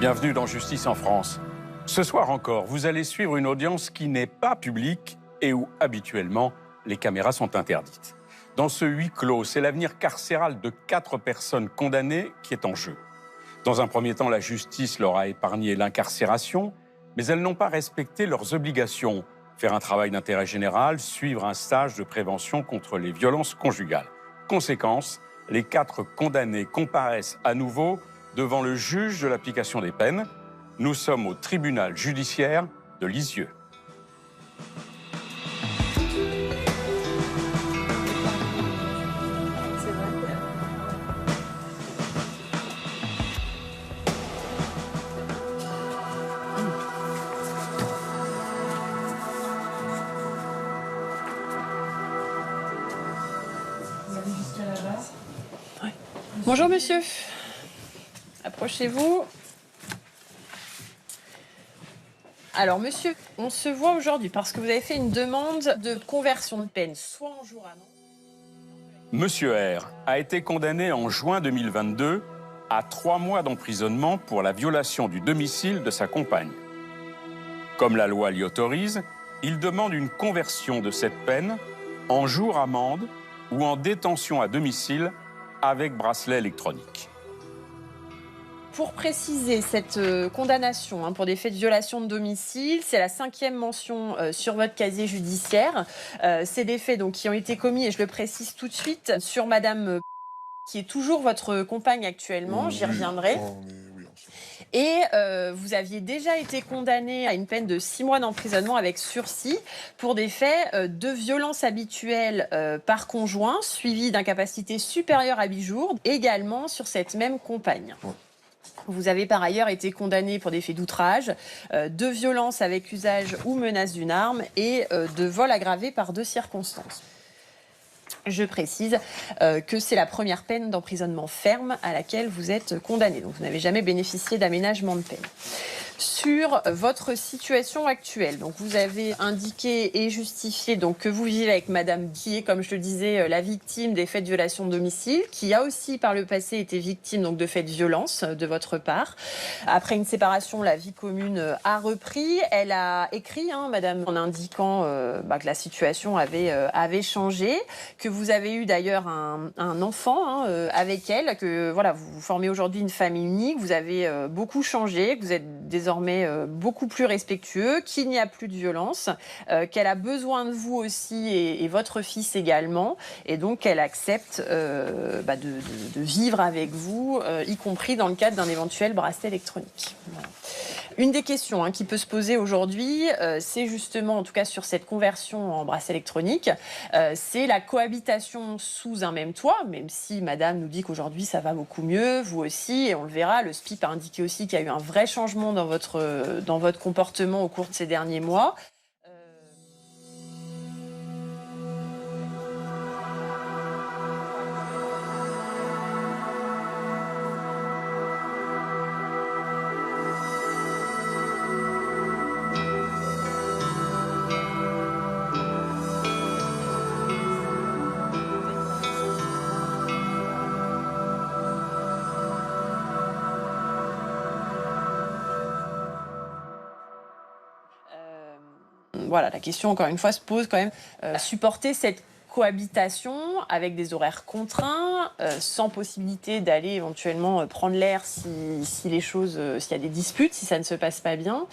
Bienvenue dans Justice en France. Ce soir encore, vous allez suivre une audience qui n'est pas publique et où, habituellement, les caméras sont interdites. Dans ce huis clos, c'est l'avenir carcéral de 4 personnes condamnées qui est en jeu. Dans un premier temps, la justice leur a épargné l'incarcération, mais elles n'ont pas respecté leurs obligations. Faire un travail d'intérêt général, suivre un stage de prévention contre les violences conjugales. Conséquence, les 4 condamnés comparaissent à nouveau devant le juge de l'application des peines. Nous sommes au tribunal judiciaire de Lisieux. Bonjour monsieur, approchez-vous. Alors monsieur, on se voit aujourd'hui parce que vous avez fait une demande de conversion de peine, soit en jour à Nantes. Monsieur R a été condamné en juin 2022 à 3 mois d'emprisonnement pour la violation du domicile de sa compagne. Comme la loi l'y autorise, il demande une conversion de cette peine en jour amende ou en détention à domicile avec bracelet électronique. Pour préciser cette condamnation pour des faits de violation de domicile, c'est la 5e mention sur votre casier judiciaire. C'est des faits donc, qui ont été commis, et je le précise tout de suite, sur Madame qui est toujours votre compagne actuellement, j'y reviendrai. Et vous aviez déjà été condamné à une peine de 6 mois d'emprisonnement avec sursis pour des faits de violence habituelle par conjoint, suivi d'incapacité supérieure à 8 jours, également sur cette même compagne. Vous avez par ailleurs été condamné pour des faits d'outrage, de violence avec usage ou menace d'une arme et de vol aggravé par 2 circonstances. Je précise que c'est la première peine d'emprisonnement ferme à laquelle vous êtes condamné. Donc vous n'avez jamais bénéficié d'aménagement de peine. Sur votre situation actuelle, donc vous avez indiqué et justifié donc, que vous vivez avec madame qui est, comme je le disais, la victime des faits de violation de domicile, qui a aussi par le passé été victime donc, de faits de violence de votre part. Après une séparation, la vie commune a repris. Elle a écrit, madame, en indiquant que la situation avait changé, que vous avez eu d'ailleurs un enfant avec elle, que voilà, vous formez aujourd'hui une famille unique, vous avez beaucoup changé, que vous êtes désormais beaucoup plus respectueux, qu'il n'y a plus de violence, qu'elle a besoin de vous aussi et votre fils également, et donc qu'elle accepte de vivre avec vous, y compris dans le cadre d'un éventuel bracelet électronique. Voilà. Une des questions qui peut se poser aujourd'hui, c'est justement, en tout cas sur cette conversion en bracelet électronique, c'est la cohabitation sous un même toit, même si madame nous dit qu'aujourd'hui ça va beaucoup mieux, vous aussi, et on le verra, le SPIP a indiqué aussi qu'il y a eu un vrai changement dans votre comportement au cours de ces derniers mois. Voilà, la question, encore une fois, se pose quand même. Supporter cette cohabitation avec des horaires contraints, sans possibilité d'aller éventuellement prendre l'air s'il y a des disputes, si ça ne se passe pas bien.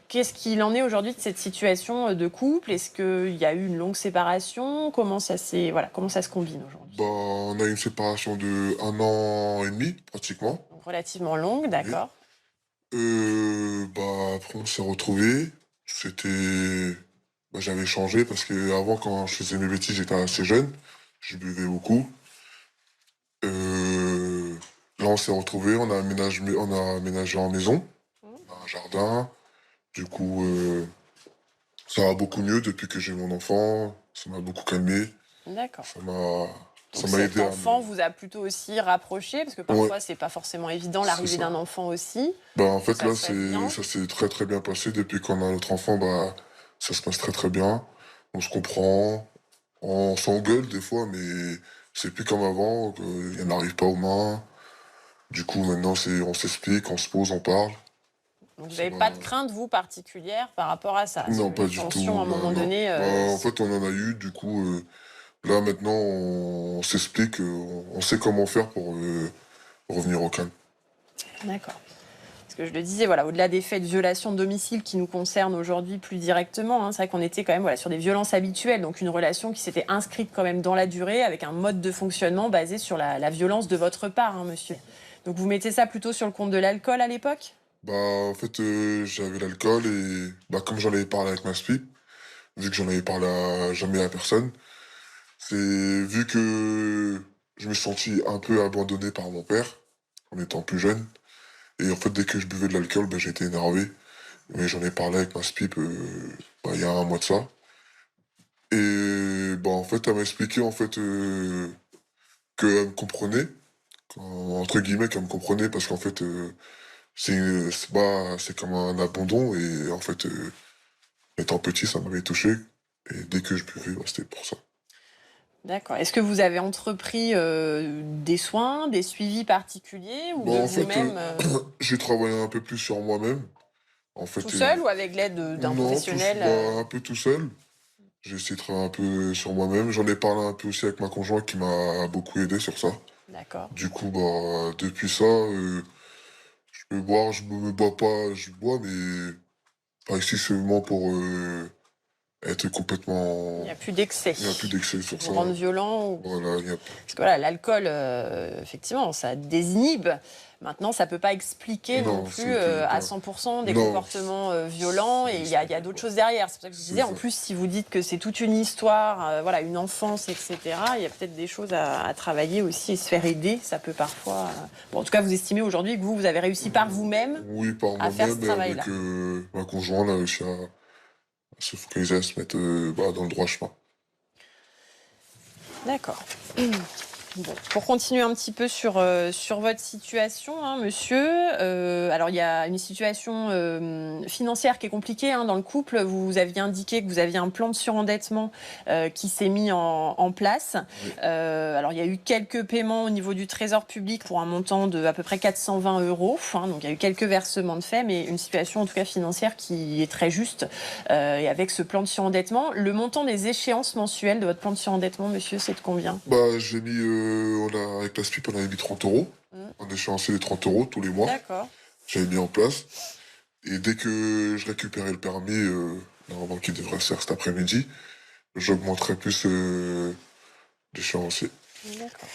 Qu'est-ce qu'il en est aujourd'hui de cette situation de couple? Est-ce qu'il y a eu une longue séparation? Comment ça se combine aujourd'hui? On a eu une séparation de 1 an et demi, pratiquement. Donc, relativement longue, d'accord. Après, on s'est retrouvés. J'avais changé parce que avant, quand je faisais mes bêtises, j'étais assez jeune. Je buvais beaucoup. Là, on s'est retrouvés, on a aménagé en maison. On a un jardin. Du coup, ça va beaucoup mieux depuis que j'ai mon enfant. Ça m'a beaucoup calmé. D'accord. Ça m'a cet aidé enfant vous a plutôt aussi rapproché, parce que parfois, c'est pas forcément évident l'arrivée d'un enfant aussi. En fait, là, ça s'est très très bien passé. Depuis qu'on a notre enfant, ça se passe très très bien. On se comprend. On s'engueule des fois, mais c'est plus comme avant. Il n'arrive pas aux mains. Du coup, maintenant, on s'explique, on se pose, on parle. Donc vous n'avez pas de crainte, vous, particulière par rapport à ça? Non, Une pas du tout. tension, à un moment Non. donné, En fait, on en a eu, du coup, là, maintenant, on s'explique, on sait comment faire pour revenir au calme. D'accord. Parce que je le disais, voilà, au-delà des faits de violation de domicile qui nous concernent aujourd'hui plus directement, hein, c'est vrai qu'on était quand même sur des violences habituelles, donc une relation qui s'était inscrite quand même dans la durée avec un mode de fonctionnement basé sur la violence de votre part, hein, monsieur. Donc vous mettez ça plutôt sur le compte de l'alcool à l'époque? Bah, en fait, j'avais l'alcool et bah, comme j'en avais parlé avec ma SPIP, vu que j'en avais parlé jamais à personne, c'est vu que je me suis senti un peu abandonné par mon père en étant plus jeune. Et en fait, dès que je buvais de l'alcool, bah, j'étais énervé. Mais j'en ai parlé avec ma SPIP bah, il y a un mois de ça. Et bah, en fait, elle m'a expliqué en fait, qu'elle me comprenait, entre guillemets, qu'elle me comprenait parce qu'en fait, c'est comme un abandon. Et en fait, étant petit, ça m'avait touché. Et dès que je buvais, bah, c'était pour ça. D'accord. Est-ce que vous avez entrepris des soins, des suivis particuliers ou Bah, de en fait, vous-même j'ai travaillé un peu plus sur moi-même. En tout fait, seul ou avec l'aide d'un non, professionnel bah, un peu tout seul. J'ai essayé de travailler un peu sur moi-même. J'en ai parlé un peu aussi avec ma conjointe qui m'a beaucoup aidé sur ça. D'accord. Du coup, bah, depuis ça, je peux boire, je me bois pas, je bois, mais pas excessivement pour être Il complètement. n'y a plus d'excès. Il n'y a plus d'excès sur Vous ça. rendre violent ou... Voilà, il y a... Parce que voilà, l'alcool, effectivement, ça désinhibe. Maintenant, ça ne peut pas expliquer non Non, plus c'était à pas. 100% des Non, comportements violents. Et il y a d'autres choses derrière. C'est pour ça que je vous disais, en ça. plus, si vous dites que c'est toute une histoire, voilà, une enfance, etc., il y a peut-être des choses à travailler aussi et se faire aider. Ça peut parfois... Bon, en tout cas, vous estimez aujourd'hui que vous avez réussi par vous-même Oui, par à faire ce moi-même et travail-là. avec ma conjointe, on a réussi à se focaliser, à se mettre bah, dans le droit chemin. D'accord. Bon, pour continuer un petit peu sur votre situation, hein, monsieur, alors il y a une situation financière qui est compliquée hein, dans le couple. Vous aviez indiqué que vous aviez un plan de surendettement qui s'est mis en place. Oui. Alors il y a eu quelques paiements au niveau du Trésor public pour un montant de à peu près 420 €. Hein, donc il y a eu quelques versements de faits, mais une situation en tout cas financière qui est très juste. Et avec ce plan de surendettement, le montant des échéances mensuelles de votre plan de surendettement, monsieur, c'est de combien? Bah, j'ai mis, avec la SPIP, on avait mis 30 €. On échéançait les 30 € tous les mois. D'accord. J'avais mis en place. Et dès que je récupérais le permis, normalement qui devrait se faire cet après-midi, j'augmenterai plus l'échéancier. D'accord.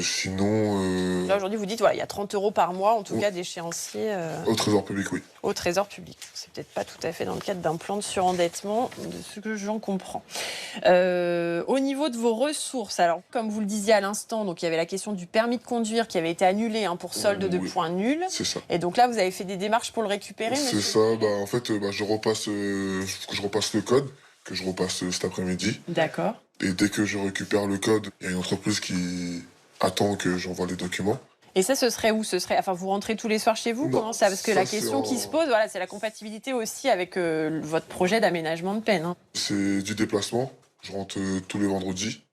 Sinon, Là, aujourd'hui, vous dites, voilà, il y a 30 € par mois, en tout Oui. cas, d'échéancier au trésor public, oui. au Trésor public. C'est peut-être pas tout à fait dans le cadre d'un plan de surendettement, de ce que j'en comprends. Au niveau de vos ressources, alors, comme vous le disiez à l'instant, donc il y avait la question du permis de conduire qui avait été annulé hein, pour solde de Oui. points nuls. C'est ça. Et donc là, vous avez fait des démarches pour le récupérer, C'est monsieur ça, bah, en fait, bah, je repasse le code, que je repasse cet après-midi. D'accord. Et dès que je récupère le code, il y a une entreprise qui attend que j'envoie les documents. Et ça, ce serait où? Enfin, vous rentrez tous les soirs chez vous? Non, Comment ça? Parce que ça, la c'est question qui en- se pose, voilà, c'est la compatibilité aussi avec votre projet d'aménagement de peine. Hein. C'est du déplacement. Je rentre tous les vendredis.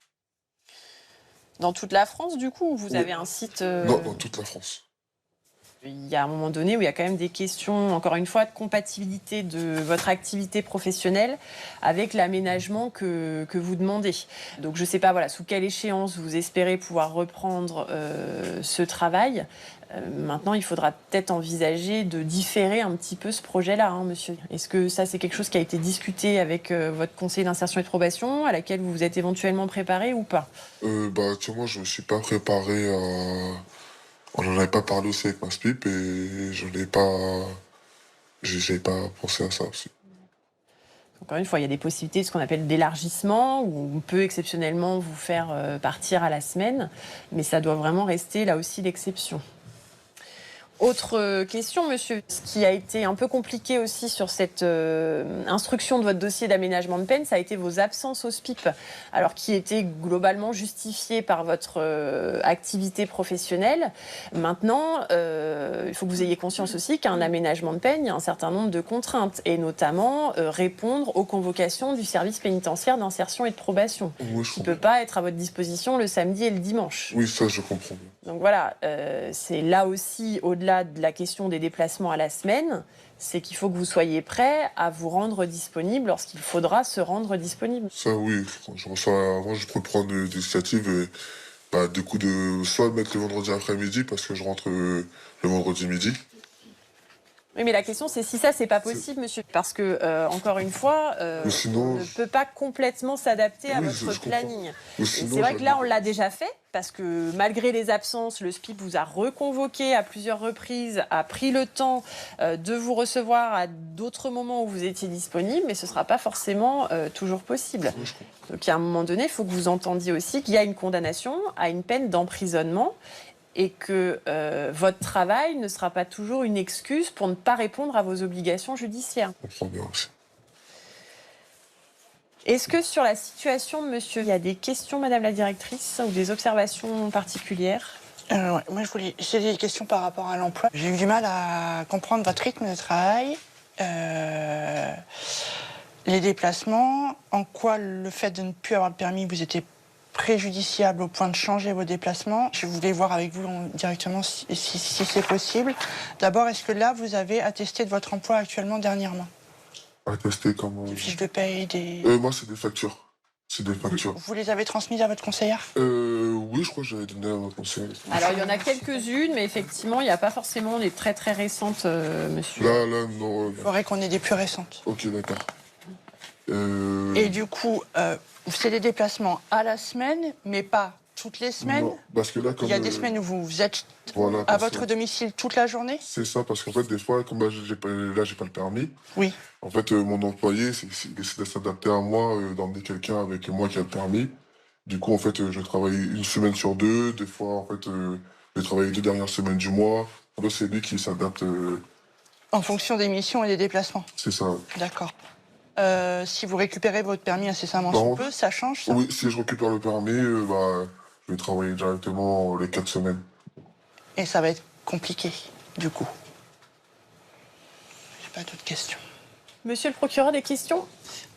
Dans toute la France, du coup, ou vous Oui. avez un site Non, dans toute la France. Il y a un moment donné où il y a quand même des questions, encore une fois, de compatibilité de votre activité professionnelle avec l'aménagement que vous demandez. Donc je ne sais pas voilà, sous quelle échéance vous espérez pouvoir reprendre ce travail. Maintenant, il faudra peut-être envisager de différer un petit peu ce projet-là, hein, monsieur. Est-ce que ça, c'est quelque chose qui a été discuté avec votre conseiller d'insertion et de probation, à laquelle vous vous êtes éventuellement préparé ou pas? Bah, actuellement, je ne me suis pas préparé à... On n'en avait pas parlé aussi avec ma SPIP et je n'ai pas... J'ai pas pensé à ça aussi. Encore une fois, il y a des possibilités de ce qu'on appelle d'élargissement, où on peut exceptionnellement vous faire partir à la semaine, mais ça doit vraiment rester là aussi l'exception. Autre question, monsieur. Ce qui a été un peu compliqué aussi sur cette instruction de votre dossier d'aménagement de peine, ça a été vos absences au SPIP, alors qui étaient globalement justifiées par votre activité professionnelle. Maintenant, il faut que vous ayez conscience aussi qu'un aménagement de peine, il y a un certain nombre de contraintes, et notamment répondre aux convocations du service pénitentiaire d'insertion et de probation, Oui, qui ne peut pas être à votre disposition le samedi et le dimanche. Oui, ça, je comprends bien. Donc voilà, c'est là aussi, au-delà de la question des déplacements à la semaine, c'est qu'il faut que vous soyez prêt à vous rendre disponible lorsqu'il faudra se rendre disponible. Ça, oui. Moi, je peux prendre des initiatives, du coup, de soit le mettre le vendredi après-midi, parce que je rentre le vendredi midi. Oui, mais la question, c'est si ça, c'est pas possible, monsieur. Parce que, encore une fois, sinon, on ne peut pas complètement s'adapter à Oui, votre je planning. Mais Et sinon, c'est vrai que là, on j'avais- l'a déjà fait, parce que malgré les absences, le SPIP vous a reconvoqué à plusieurs reprises, a pris le temps de vous recevoir à d'autres moments où vous étiez disponible, mais ce ne sera pas forcément toujours possible. Oui, je comprends. Donc, à un moment donné, il faut que vous entendiez aussi qu'il y a une condamnation à une peine d'emprisonnement et que votre travail ne sera pas toujours une excuse pour ne pas répondre à vos obligations judiciaires. Je comprends bien aussi. Est-ce que sur la situation de monsieur, il y a des questions, madame la directrice, ou des observations particulières? Ouais, moi, j'ai des questions par rapport à l'emploi. J'ai eu du mal à comprendre votre rythme de travail, les déplacements, en quoi le fait de ne plus avoir le permis vous était préjudiciable au point de changer vos déplacements. Je voulais voir avec vous directement si c'est possible. D'abord, est-ce que là, vous avez attesté de votre emploi actuellement dernièrement? Attester comme... Des fiches de paye, des... Moi, c'est des factures. C'est des factures. Vous les avez transmises à votre conseillère? Oui, je crois que j'avais donné à mon conseil. Alors, il y en a quelques-unes, mais effectivement, il n'y a pas forcément des très très récentes, monsieur. Là, non. Il faudrait qu'on ait des plus récentes. Ok, d'accord. Et du coup, c'est des déplacements à la semaine, mais pas toutes les semaines. Non, parce que là, comme... Il y a des semaines où vous êtes Voilà, à parce votre que- domicile toute la journée? C'est ça, parce qu'en fait, des fois, comme là, j'ai pas le permis, Oui. en fait, mon employé, il décide de s'adapter à moi, d'emmener quelqu'un avec moi qui a le permis. Du coup, en fait, je travaille une semaine sur deux. Des fois, en fait, je travaille les 2 dernières semaines du mois. En fait, c'est lui qui s'adapte. En fonction des missions et des déplacements. C'est ça. D'accord. Si vous récupérez votre permis incessamment Bon. sous peu, ça change ça? Oui, si je récupère le permis, je vais travailler directement les 4 semaines. Et ça va être compliqué, du coup. J'ai pas d'autres questions. Monsieur le procureur, des questions?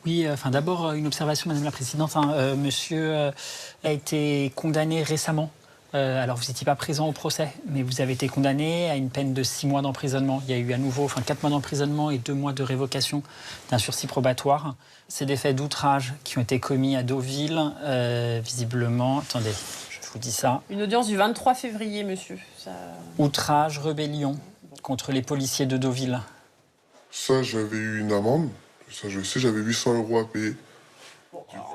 Oui, d'abord, une observation, Madame la Présidente. Monsieur a été condamné récemment. Alors, vous n'étiez pas présent au procès, mais vous avez été condamné à une peine de 6 mois d'emprisonnement. Il y a eu à nouveau 4 mois d'emprisonnement et 2 mois de révocation d'un sursis probatoire. C'est des faits d'outrage qui ont été commis à Deauville, visiblement. Attendez, je vous dis ça. Une audience du 23 février, monsieur. Ça... Outrage, rébellion contre les policiers de Deauville. Ça, j'avais eu une amende. Ça, je sais, j'avais 800 € à payer.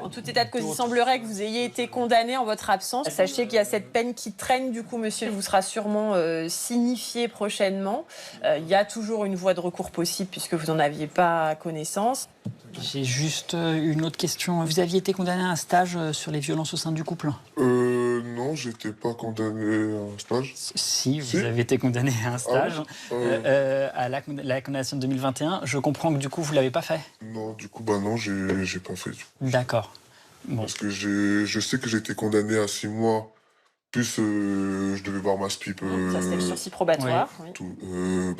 En tout état de cause, il semblerait que vous ayez été condamné en votre absence. Sachez qu'il y a cette peine qui traîne, du coup, monsieur, vous sera sûrement signifiée prochainement. Il y a toujours une voie de recours possible puisque vous n'en aviez pas connaissance. J'ai juste une autre question. Vous aviez été condamné à un stage sur les violences au sein du couple? Non, j'étais pas condamné à un stage. Si, vous Si. avez été condamné à un stage à la condamnation de 2021. Je comprends que du coup, vous ne l'avez pas fait. Non, du coup, non, j'ai pas fait. D'accord. Bon. Parce que je sais que j'ai été condamné à 6 mois, plus je devais voir ma SPIP. Ça, c'était le sursis probatoire. Oui.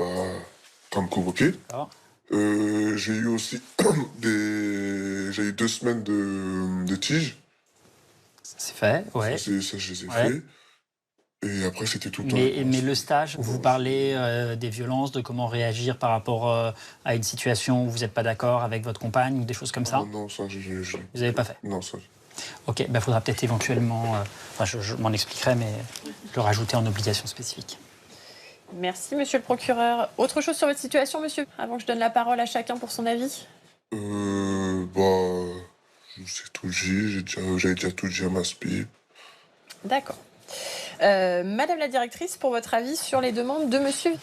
Pas me convoquer. D'accord. J'ai eu aussi j'ai eu 2 semaines de tige. C'est fait, ouais. Ça, je les ai Ouais. fait. Et après, c'était tout le temps. Mais le stage, vous parlez des violences, de comment réagir par rapport à une situation où vous n'êtes pas d'accord avec votre compagne ou des choses comme ça. Non, ça, Vous n'avez pas fait. Non, ça. Ok, il faudra peut-être éventuellement, je m'en expliquerai, mais le rajouter en obligation spécifique. Merci, monsieur le procureur. Autre chose sur votre situation, monsieur, avant que je donne la parole à chacun pour son avis? Je sais tout dit, j'avais déjà tout dit à ma SPIP. D'accord. Madame la directrice, pour votre avis sur les demandes de monsieur?